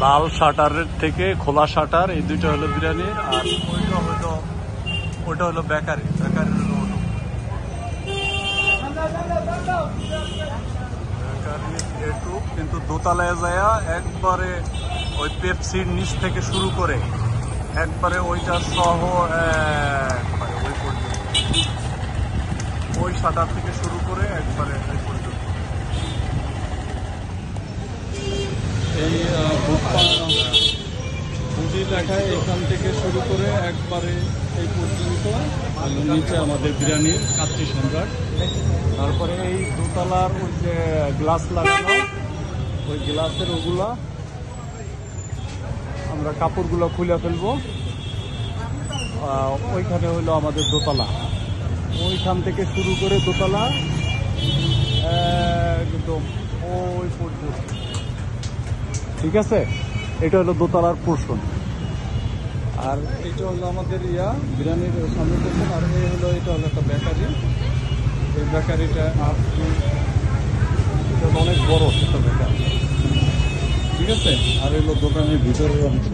লাল শাটারের থেকে খোলা শাটার, এই দুইটা হলো বিরিয়ানির। আর ওইটা হলো বেকারি। বেকারি হলো একটু, কিন্তু দোতলায় যায় একবারে ওই পেপসির নিচ থেকে শুরু করে একবারে ওইটা সহ একবারে ওই পর্যন্ত, ওই শাটার থেকে শুরু করে একবারে ওই পর্যন্ত। এই পুঁজি দেখায় এখান থেকে শুরু করে একবারে এই পর্যন্ত নিচে আমাদের বিরিয়ানির কাচ্চি সম্রাট। তারপরে এই দোতলার ওই যে গ্লাস লাগানো, ওই গ্লাসের ওগুলা আমরা কাপড়গুলো খুলে ফেলবো। ওইখানে হইলো আমাদের দোতলা, ওইখান থেকে শুরু করে দোতলা একদম ওই পর্যন্ত। ঠিক আছে, এটা হলো দোতলার পোর্শন। আর এটা হলো আমাদের বিরিয়ানির সামনে পোর্শন। আর এই হলো, এটা হলো একটা বেকারি। এই বেকারিটা অনেক বড় একটা বেকারি। ঠিক আছে, আর হলো দোকানের ভিতরের অংশ।